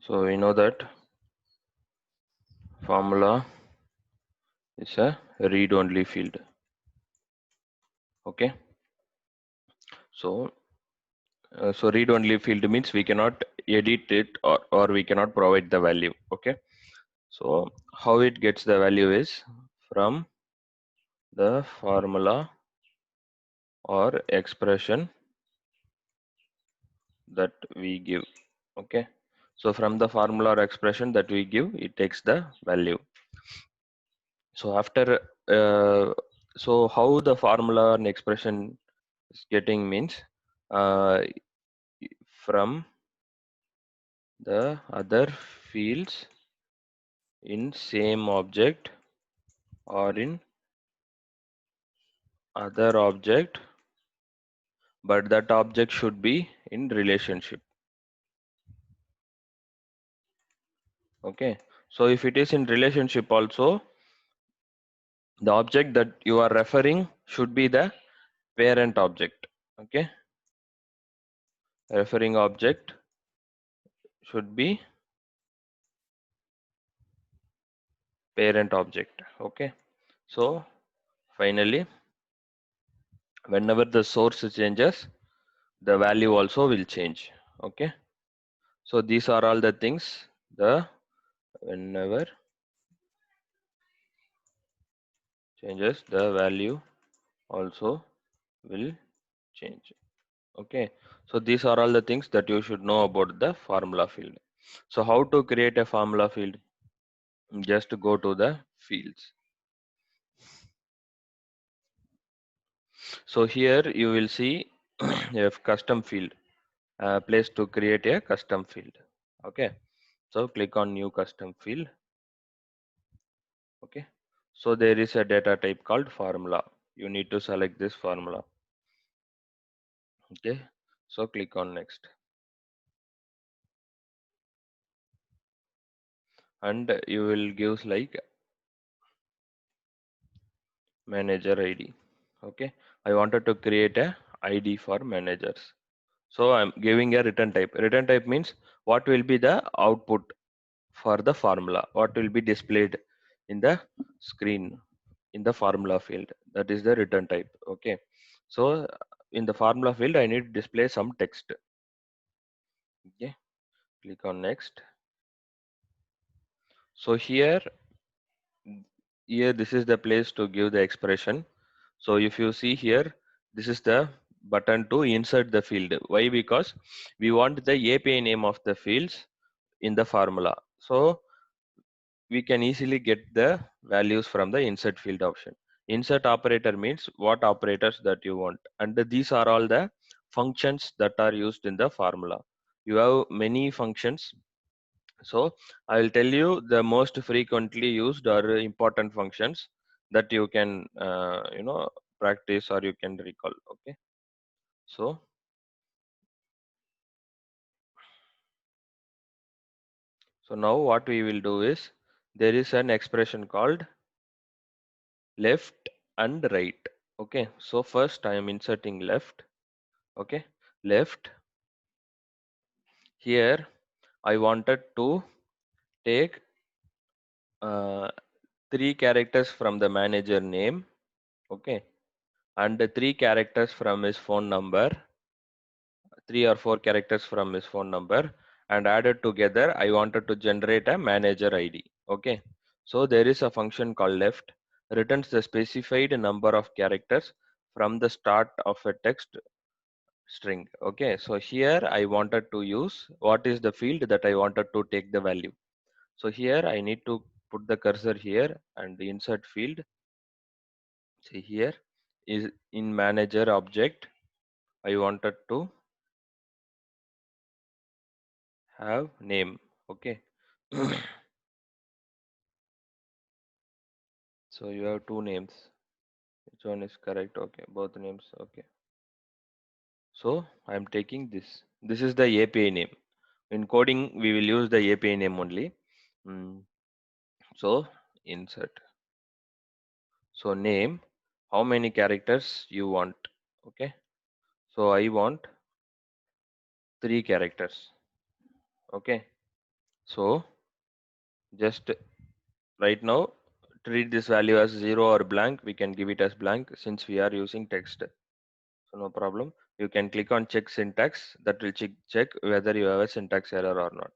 So we know that formula is a read-only field. Okay. So so read-only field means we cannot edit it, or we cannot provide the value. Okay. So how it gets the value is from the formula or expression that we give. Okay. So from the formula or expression that we give, it takes the value. So after so how the formula and expression is getting means uh, from the other fields in same object or in other object, but that object should be in relationship. Okay. So if it is in relationship also, the object that you are referring should be the parent object. Okay. Referring object should be parent object. Okay. So finally, whenever the source changes, the value also will change. Okay. So these are all the things, the whenever changes, the value also will change. Okay. So these are all the things that you should know about the formula field. So how to create a formula field? Just go to the fields. So here you will see you have custom field, place to create a custom field. Okay. So click on new custom field. Okay. So there is a data type called formula. You need to select this formula. Okay. So click on next. And you will give like manager ID. Okay. I wanted to create a ID for managers. So I'm giving a return type. Return type means what will be the output for the formula, what will be displayed in the screen in the formula field. That is the return type. Okay. So in the formula field, I need to display some text. Okay. Click on next. So here this is the place to give the expression. So if you see here, this is the button to insert the field. Why? Because we want the API name of the fields in the formula. So we can easily get the values from the insert field option. Insert operator means what operators that you want, and these are all the functions that are used in the formula. You have many functions. So I will tell you the most frequently used or important functions that you can practice or you can recall. Okay. So now what we will do is, there is an expression called left and right. Okay. So first I am inserting left. Okay. Left. Here I wanted to take uh, 3 characters from the manager name. Okay. And 3 characters from his phone number, 3 or 4 characters from his phone number, and added together I wanted to generate a manager ID. Okay. So there is a function called left, returns the specified number of characters from the start of a text string. Okay. So here I wanted to use what is the field that I wanted to take the value. So here I need to put the cursor here and the insert field. See here is in manager object. I wanted to have name. Okay. So you have 2 names. Which one is correct? Okay, both names. Okay. So I'm taking this. This is the API name. In coding, we will use the API name only. Mm, So insert. So name, how many characters you want? Okay. So I want 3 characters. Okay. So just right now treat this value as 0 or blank. We can give it as blank since we are using text. So no problem. You can click on check syntax. That will check whether you have a syntax error or not.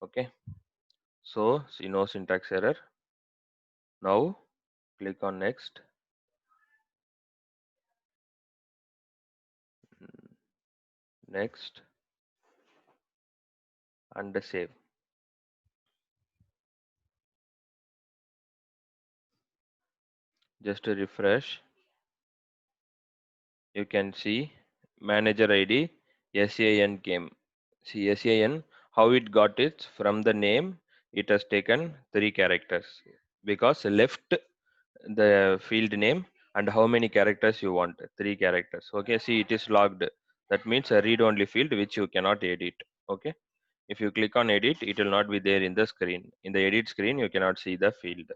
Okay. So see no syntax error. Now click on next. Next and save. Just to refresh, you can see manager ID SAN came. See SAN, how it got it from the name, it has taken 3 characters because left the field name and how many characters you want, 3 characters. Okay, see it is logged. That means a read only field which you cannot edit. Okay, if you click on edit, it will not be there in the screen. In the edit screen, you cannot see the field.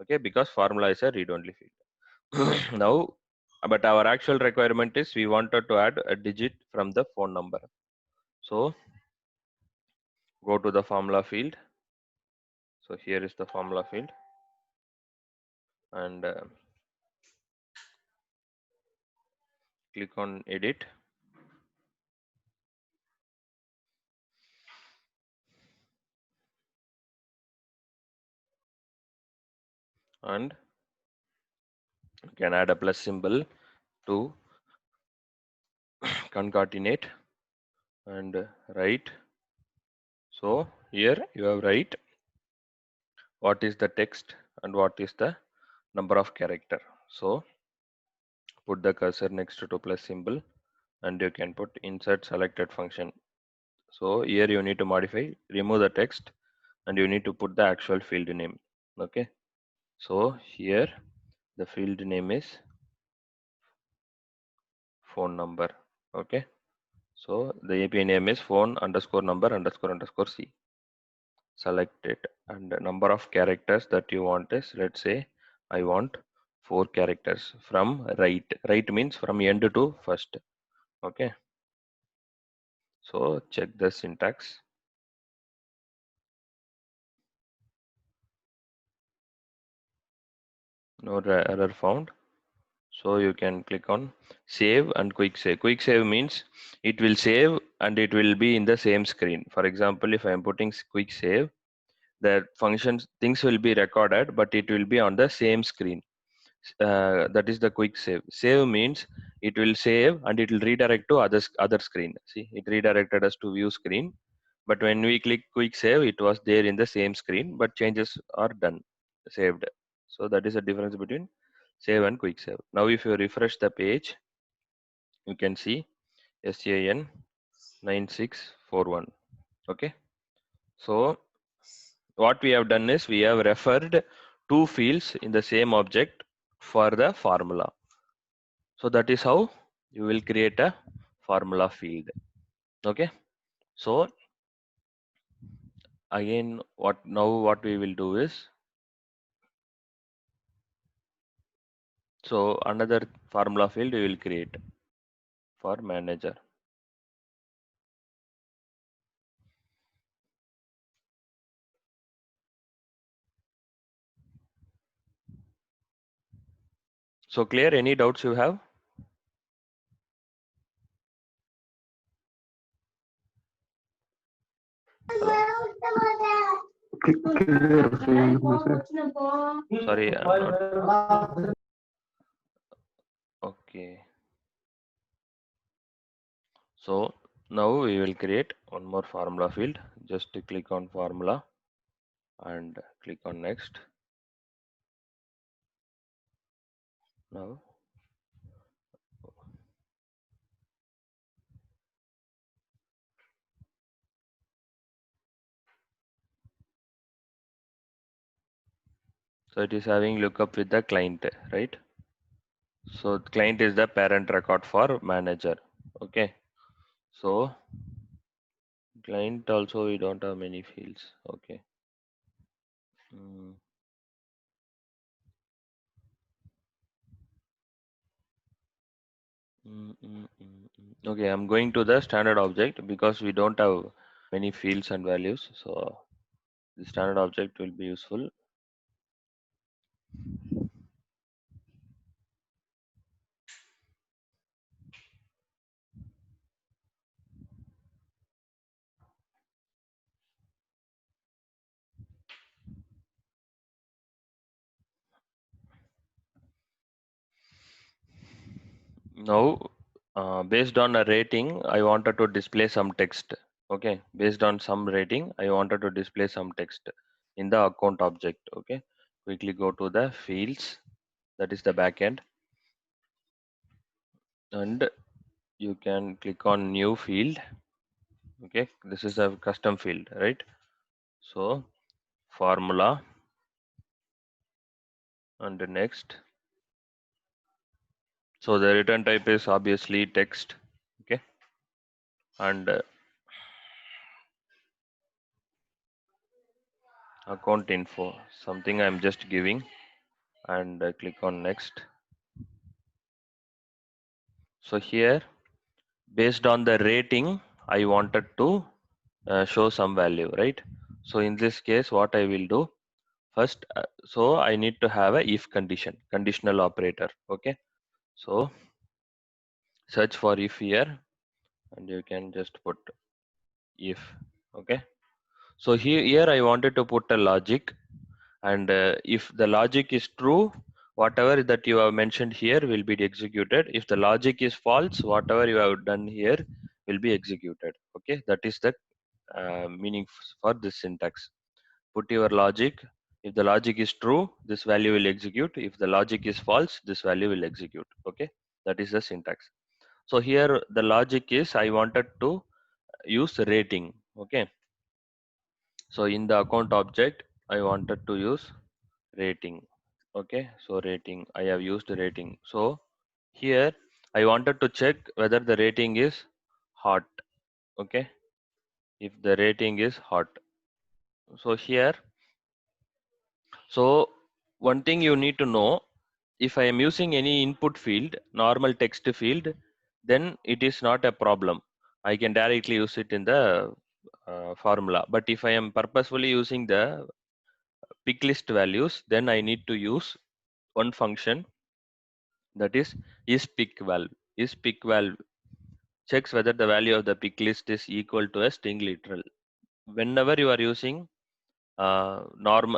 Okay, because formula is a read only field. Now, but our actual requirement is we wanted to add a digit from the phone number. So go to the formula field. So here is the formula field and click on edit and you can add a plus symbol to concatenate and write. So here you have write what is the text and what is the number of character. So put the cursor next to plus symbol and you can put insert selected function. So here you need to modify, remove the text and you need to put the actual field name. Okay. So here the field name is phone number. Okay. So the API name is phone underscore number underscore underscore C. Select it and the number of characters that you want is, let's say I want 4 characters from right. Right means from end to first. Okay. So check the syntax. No error found. So you can click on save and quick save. Quick save means it will save and it will be in the same screen. For example, if I am putting quick save, the functions things will be recorded, but it will be on the same screen. That is the quick save. Save means it will save and it will redirect to other screen. See, it redirected us to view screen. But when we click quick save, it was there in the same screen, but changes are done, saved. So that is the difference between save and quick save. Now if you refresh the page, you can see SAN 9641. Okay. So what we have done is we have referred two fields in the same object for the formula. So that is how you will create a formula field. Okay. So again, what we will do is, so another formula field we will create for manager. So clear, any doubts you have? Sorry, I'm not. Okay. So now we will create one more formula field. Just to click on formula and click on next. Now so it is having lookup with the client, right? So client is the parent record for manager. Okay. So client also we don't have many fields. Okay. Mm, Okay, I'm going to the standard object because we don't have many fields and values. So the standard object will be useful. Now, based on a rating, I wanted to display some text. Okay, based on some rating, I wanted to display some text in the account object. Okay, quickly go to the fields, that is the backend, and you can click on new field. Okay, this is a custom field, right? So formula, and the next. So the return type is obviously text. Okay, and account info, something I'm just giving, and click on next. So here, based on the rating, I wanted to show some value, right? So in this case, what I will do first, so I need to have a if condition, conditional operator. Okay, so search for if here, and you can just put if. Okay, so here I wanted to put a logic, and if the logic is true, whatever that you have mentioned here will be executed. If the logic is false, whatever you have done here will be executed. Okay, that is the meaning for this syntax. Put your logic. If the logic is true, this value will execute. If the logic is false, this value will execute. Okay, that is the syntax. So here the logic is I wanted to use rating. Okay, so in the account object, I wanted to use rating. Okay, so rating, I have used rating. So here I wanted to check whether the rating is hot. Okay, if the rating is hot. So here, so one thing you need to know, if I am using any input field, normal text field, then it is not a problem. I can directly use it in the formula. But if I am purposefully using the pick list values, then I need to use one function, that is pick valve. Is pick valve checks whether the value of the pick list is equal to a string literal. Whenever you are using norm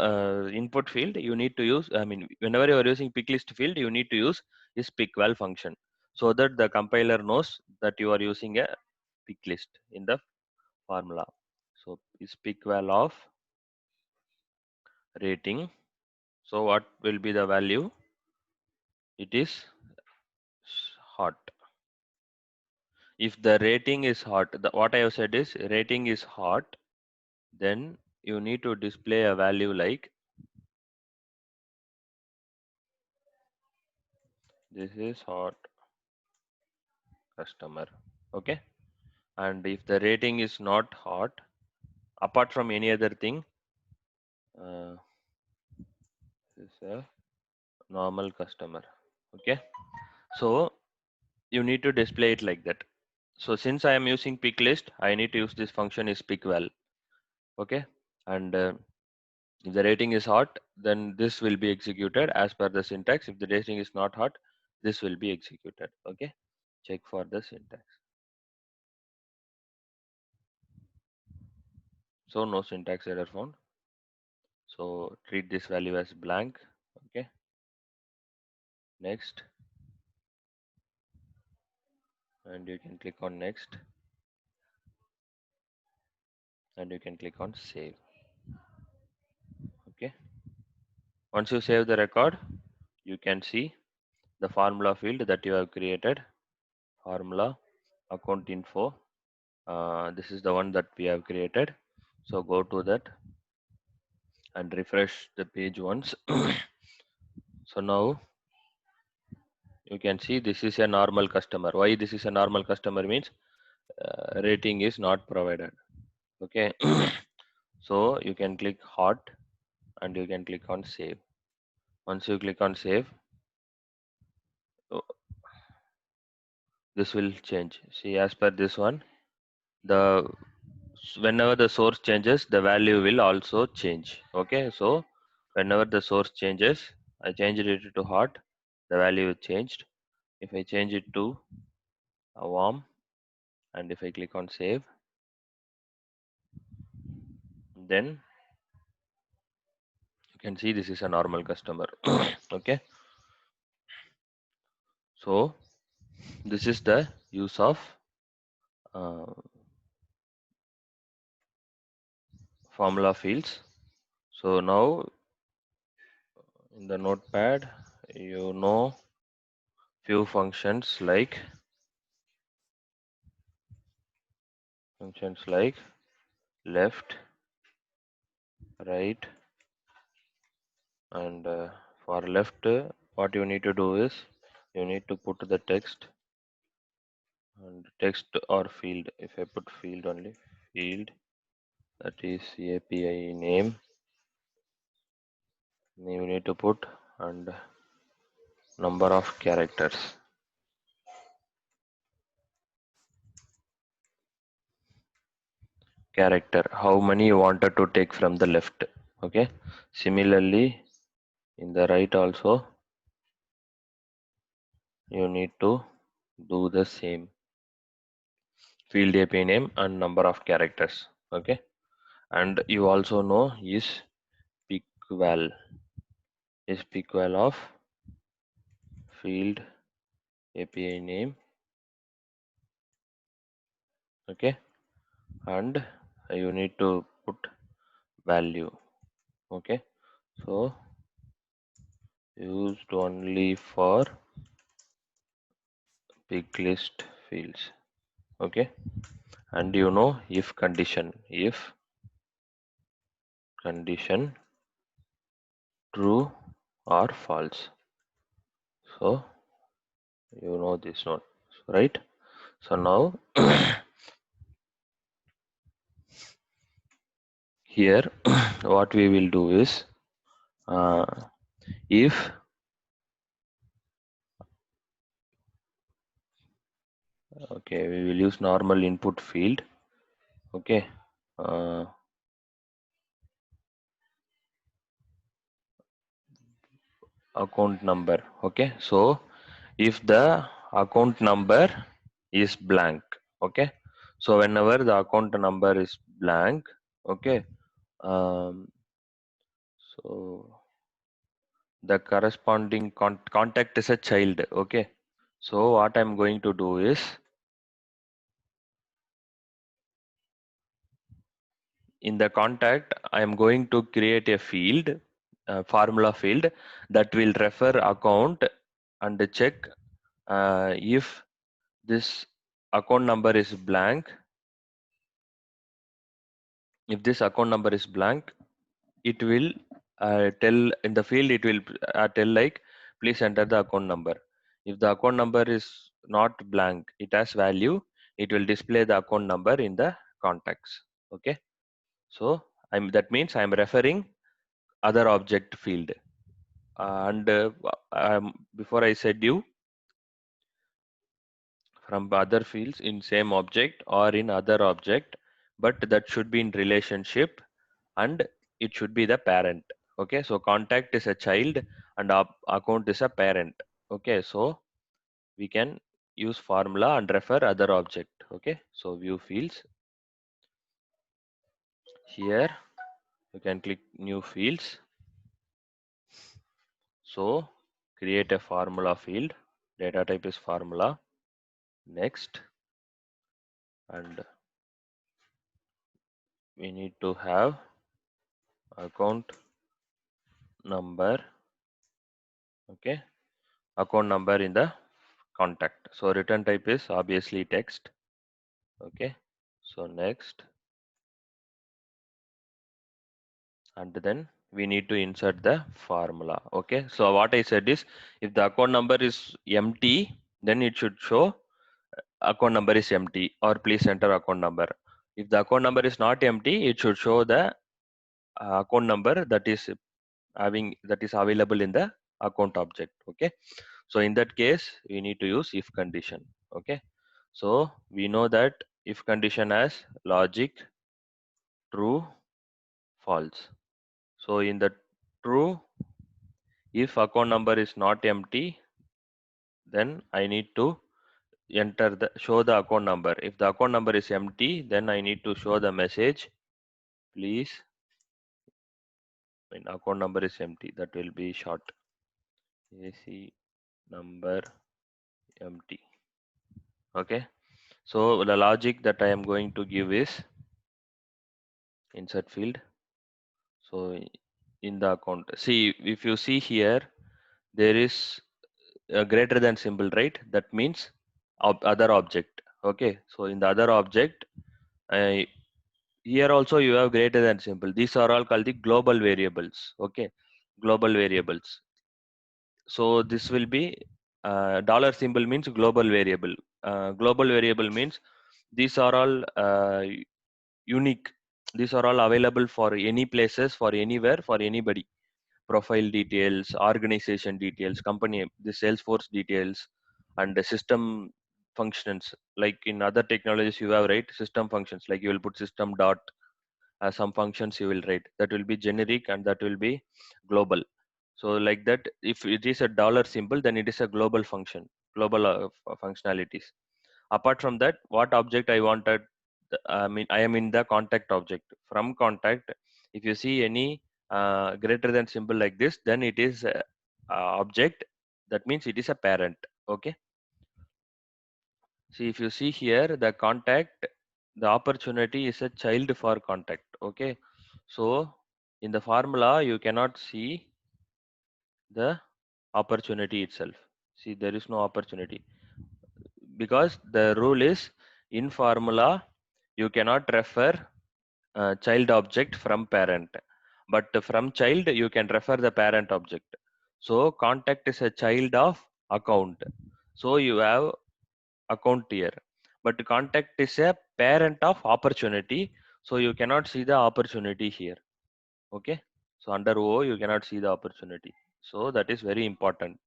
input field, you need to use, I mean, whenever you are using pick list field, you need to use is pick val function, so that the compiler knows that you are using a pick list in the formula. So is pick val of rating. So what will be the value? It is hot. If the rating is hot, what I have said is rating is hot, then you need to display a value like this is hot customer. Okay, and if the rating is not hot, apart from any other thing, this is a normal customer. Okay, so you need to display it like that. So since I am using pick list, I need to use this function is pick val. Okay, and if the rating is hot, then this will be executed as per the syntax. If the rating is not hot, this will be executed. Okay, check for the syntax. So no syntax error found. So treat this value as blank. Okay, next, and you can click on next, and you can click on save. Okay, once you save the record, you can see the formula field that you have created. Formula account info. This is the one that we have created. So go to that and refresh the page once. So now you can see this is a normal customer. Why this is a normal customer means rating is not provided. Okay, so you can click hot, and you can click on save. Once you click on save, oh, this will change. See, as per this one, the whenever the source changes, the value will also change. Okay, so whenever the source changes, I changed it to hot, the value changed. If I change it to a warm, and if I click on save, then you can see this is a normal customer. Okay, so this is the use of uh, formula fields. So now in the notepad, you know few functions like left, right, and for left, what you need to do is you need to put the text and text or field. If I put field only, field, that is API name, you need to put, and number of characters. Character, how many you wanted to take from the left. Okay, similarly in the right also you need to do the same. Field API name and number of characters. Okay, and you also know is equal of field API name. Okay, and you need to put value. Okay, so used only for big list fields. Okay, and you know if condition true or false. So you know this one, right? So now here what we will do is uh, if okay, we will use normal input field. Okay, uh, account number. Okay, so if the account number is blank, okay, so whenever the account number is blank, okay, um, so the corresponding contact is a child. Okay, so what I'm going to do is in the contact I am going to create a field, formula field, that will refer account and check if this account number is blank. If this account number is blank, it will tell in the field, it will tell like please enter the account number. If the account number is not blank, it has value, it will display the account number in the contacts. Okay, so that means I'm referring other object field, and before I said you from other fields in same object or in other object, but that should be in relationship and it should be the parent. Okay, so contact is a child and account is a parent. Okay, so we can use formula and refer other object. Okay, so view fields, here you can click new fields. So create a formula field, data type is formula, next, and we need to have account number. Okay, account number in the contact. So return type is obviously text. Okay, so next, and then we need to insert the formula. Okay, so what I said is if the account number is empty, then it should show account number is empty or please enter account number. If the account number is not empty, it should show the account number that is available in the account object. Okay, so in that case we need to use if condition. Okay, so we know that if condition has logic true, false. So in the true, if account number is not empty, then I need to show the account number. If the account number is empty, then I need to show the message, please, when account number is empty, that will be short, AC number empty. Okay, so the logic that I am going to give is insert field. So in the account, see, if you see here, there is a greater than symbol, right? That means other object. Okay, so in the other object, I here also you have greater than symbol. These are all called the global variables. Okay, global variables. So this will be dollar symbol means global variable. Global variable means these are all unique. These are all available for any places, for anywhere, for anybody. Profile details, organization details, company, the Salesforce details, and the system functions. Like in other technologies, you have, right, system functions. Like you will put system dot some functions you will write, that will be generic and that will be global. So like that, if it is a dollar symbol, then it is a global function, global functionalities. Apart from that, what object I wanted, I mean, I am in the contact object. From contact, if you see any greater than symbol like this, then it is object, that means it is a parent. Okay, see, if you see here, the contact, the opportunity is a child for contact. Okay, so in the formula you cannot see the opportunity itself. See, there is no opportunity because the rule is, in formula you cannot refer child object from parent, but from child you can refer the parent object. So contact is a child of account, so you have account here, but contact is a parent of opportunity, so you cannot see the opportunity here. Okay, so under O you cannot see the opportunity, so that is very important.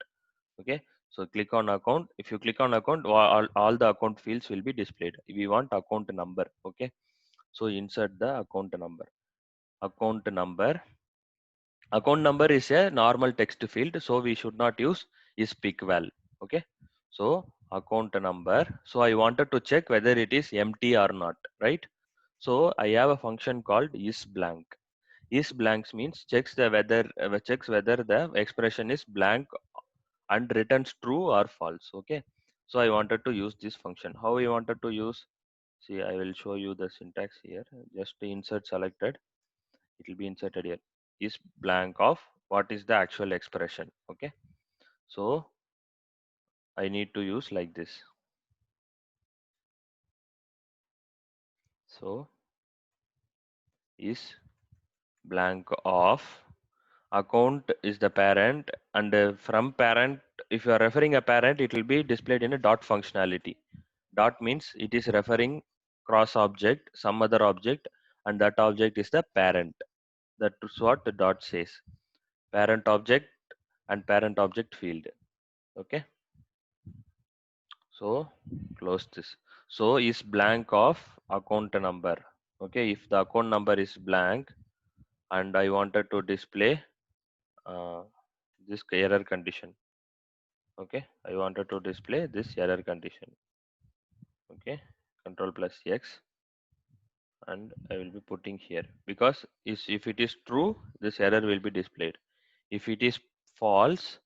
Okay, so click on account. If you click on account, all the account fields will be displayed. We want account number. Okay, so insert the account number. Account number, account number is a normal text field, so we should not use is pick val. Okay, so account number, so I wanted to check whether it is empty or not, right? So I have a function called is blank. Is blanks means checks whether the expression is blank and returns true or false. Okay, so I wanted to use this function. How I wanted to use, see, I will show you the syntax here. Just insert selected, it will be inserted here, is blank of what is the actual expression. Okay, so I need to use like this. So is blank of account is the parent, and from parent, if you are referring a parent, it will be displayed in a dot functionality. Dot means it is referring cross object, some other object, and that object is the parent. That is what the dot says, parent object and parent object field. Okay, so close this. So is blank of account number. Okay, if the account number is blank and I wanted to display uh, this error condition. Okay, I wanted to display this error condition. Okay, control plus X, and I will be putting here, because if it is true, this error will be displayed. If it is false,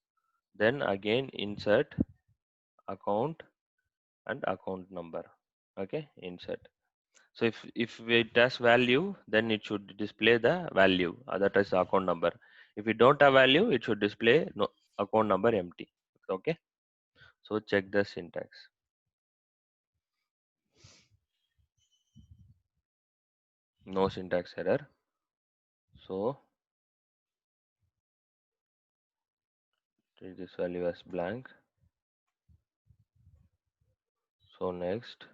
then again insert account and account number. Okay, insert. So if it has value, then it should display the value, that is account number. If it don't have value, it should display no account number empty. Okay, so check the syntax. No syntax error. So treat this value as blank. So next,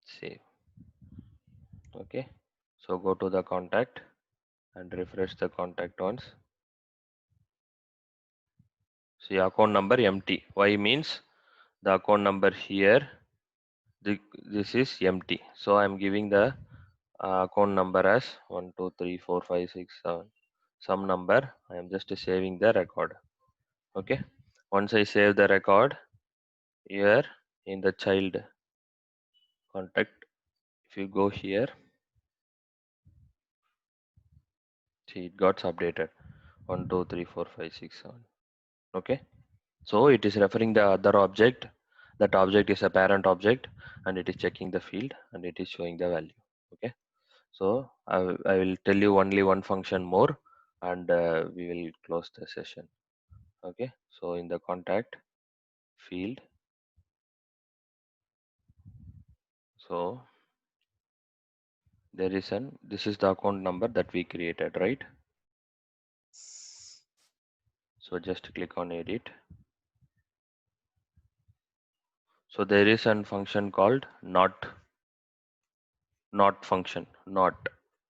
save. Okay, so go to the contact and refresh the contact once. See, account number empty. Why means the account number here, this is empty. So I'm giving the account number as 1 2 3 4 5 6 7, some number. I am just saving the record. Okay, once I save the record here in the child contact, if you go here, see, it got updated 1 2 3 4 5 6 7. Okay, so it is referring the other object. That object is a parent object, and it is checking the field and it is showing the value. Okay, so I will tell you only one function more, and we will close the session. Okay, so in the contact field, so there is an, this is the account number that we created, right? So just click on edit. So there is an function called not function, not.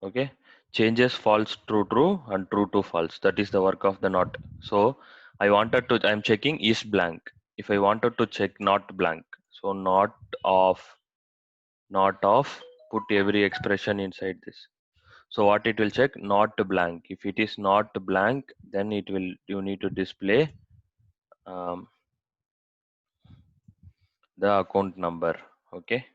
Okay, changes false true true and true to false. That is the work of the not. So I wanted to, I'm checking is blank. If I wanted to check not blank, so not of, put every expression inside this. So what it will check, not blank. If it is not blank, then it will, you need to display um, the account number. Okay,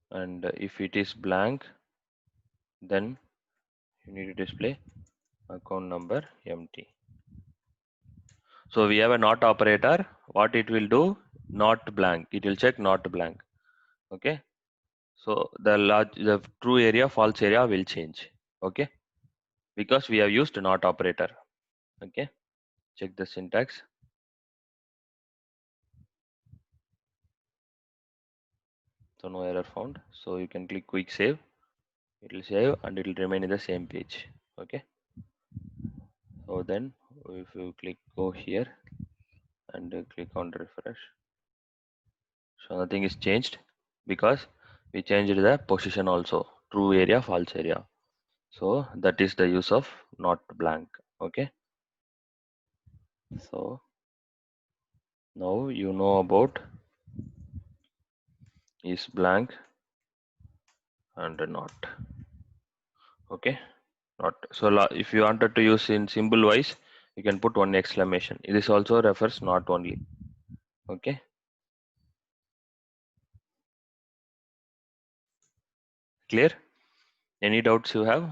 and if it is blank, then you need to display account number empty. So we have a not operator. What it will do, not blank, it will check not blank. Okay, so the true area false area will change. Okay, because we have used not operator. Okay, check the syntax. So no error found. So you can click quick save. It will save and it will remain in the same page. Okay, so then if you click go here and click on refresh, so nothing is changed because we changed the position also, true area false area. So that is the use of not blank. Okay, so now you know about is blank and not. Okay, not. So if you wanted to use in symbol wise, you can put one exclamation. This also refers not only. Okay, clear? Any doubts you have?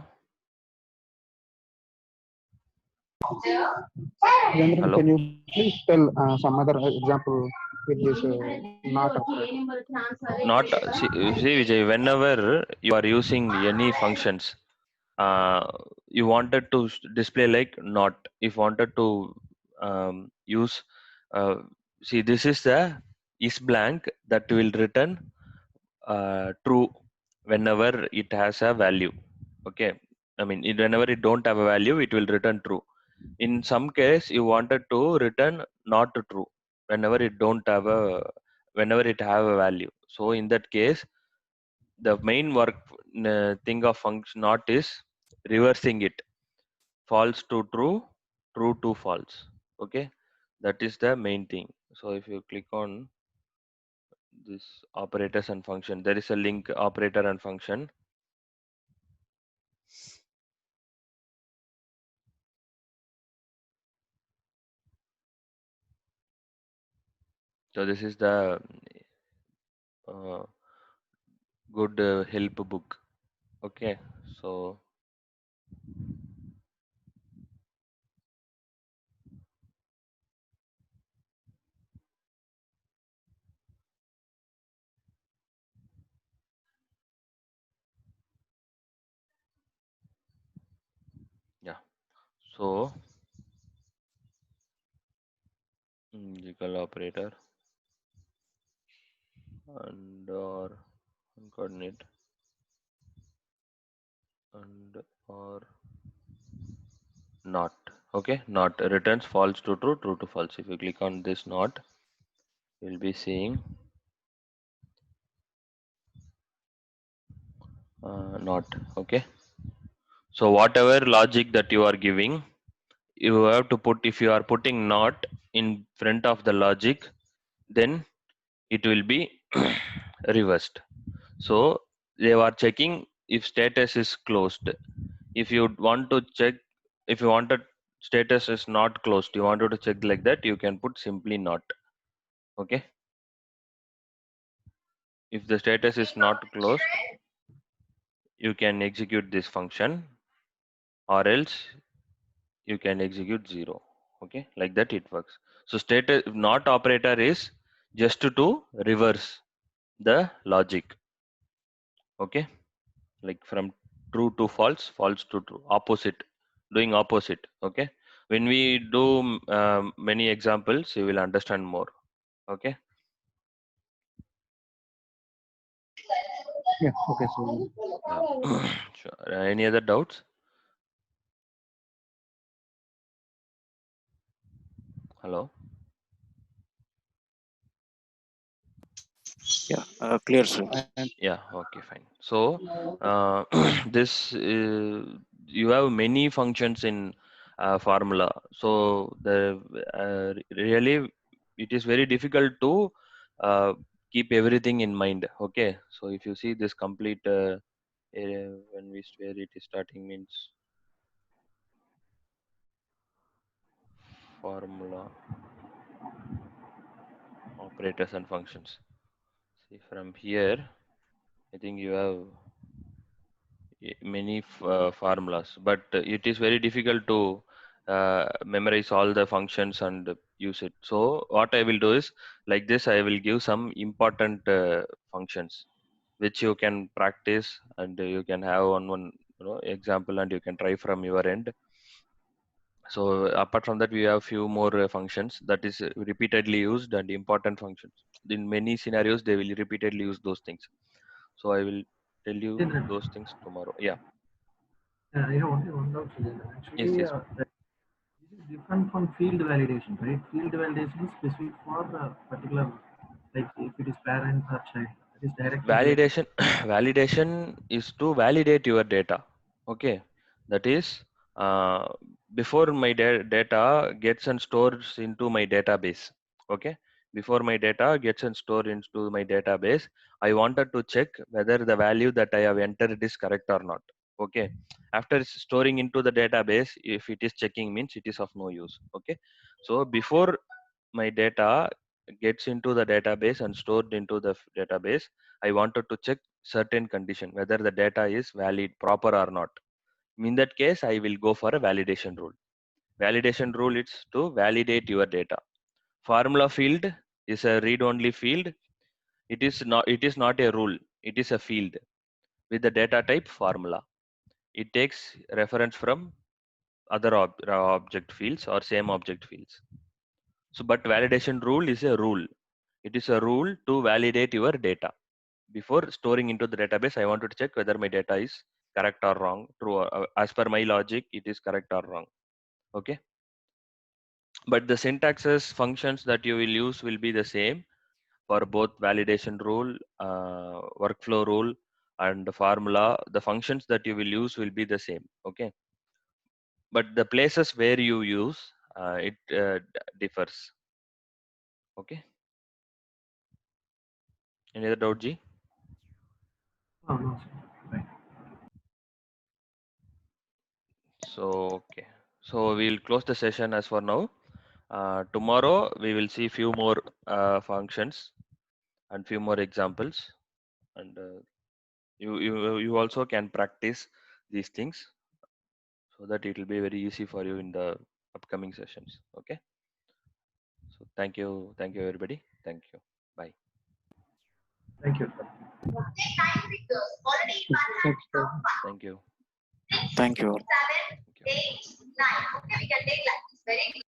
Jandran, Hello? can you please tell some other example with this not operator? Not, see Vijay, whenever you are using any functions, you wanted to display like not, if wanted to use, uh, see, this is the is blank that will return true whenever it has a value. Okay, I mean whenever it don't have a value, it will return true. In some case you wanted to return not true whenever it don't have a, whenever it have a value. So in that case, the main work thing of function not is reversing it, false to true, true to false. Okay, that is the main thing. So if you click on this operators and function, there is a link operator and function. So this is the uh, good help book. Okay, so yeah, so logical operator and or coordinate and or not. Okay, not returns false to true, true to false. If you click on this not, you'll be seeing not. Okay, so whatever logic that you are giving, you have to put, if you are putting not in front of the logic, then it will be reversed. So they are checking if status is closed. If you want to check, if you wanted status is not closed, you wanted to check like that, you can put simply not. Okay. If the status is not closed, you can execute this function, or else you can execute 0. Okay, like that it works. So status not operator is just to reverse the logic. Okay, like from true to false, false to true, opposite, doing opposite. Okay, when we do many examples, you will understand more. Okay. Yeah. Okay. So Sure. Any other doubts? Hello. Yeah, clear, sir. and Yeah, okay, fine. So this you have many functions in formula. So the really it is very difficult to uh, keep everything in mind. Okay, so if you see this complete area, when we where it is starting means formula, operators and functions. See from here, I think you have many formulas, but it is very difficult to memorize all the functions and use it. So what I will do is, like this, I will give some important functions which you can practice, and you can have one example, and you can try from your end. So apart from that, we have few more functions that is repeatedly used and important functions. In many scenarios they will repeatedly use those things. So I will tell you those things tomorrow. Yeah. I have only one doubt. Yes, Actually, yes. this is different from field validation, right? Field validation is specific for particular, like if it is parent or child, it is directly related. Validation validation is to validate your data. Okay, that is uh, before my data gets and stores into my database. Okay, before my data gets and stored into my database, I wanted to check whether the value that I have entered is correct or not. Okay, after storing into the database, if it is checking, means it is of no use. Okay, so before my data gets into the database and stored into the database, I wanted to check certain condition whether the data is valid, proper or not. In that case, I will go for a validation rule. Validation rule is to validate your data. Formula field is a read-only field. It is not a rule. It is a field with the data type formula. It takes reference from other object fields or same object fields. So, but validation rule is a rule. It is a rule to validate your data. Before storing into the database, I wanted to check whether my data is correct or wrong, true or, as per my logic, it is correct or wrong. Okay. But the syntaxes, functions that you will use will be the same for both validation rule, workflow rule, and the formula. The functions that you will use will be the same. Okay. But the places where you use it differs. Okay. Any other doubt, G? Oh, no, sir. Right. So okay. So we'll close the session as for now. Tomorrow we will see few more functions and few more examples, and you also can practice these things so that it will be very easy for you in the upcoming sessions. Okay. So thank you everybody. Thank you. Bye. Thank you, sir. thanks for Thank you. Thank you. Thank you.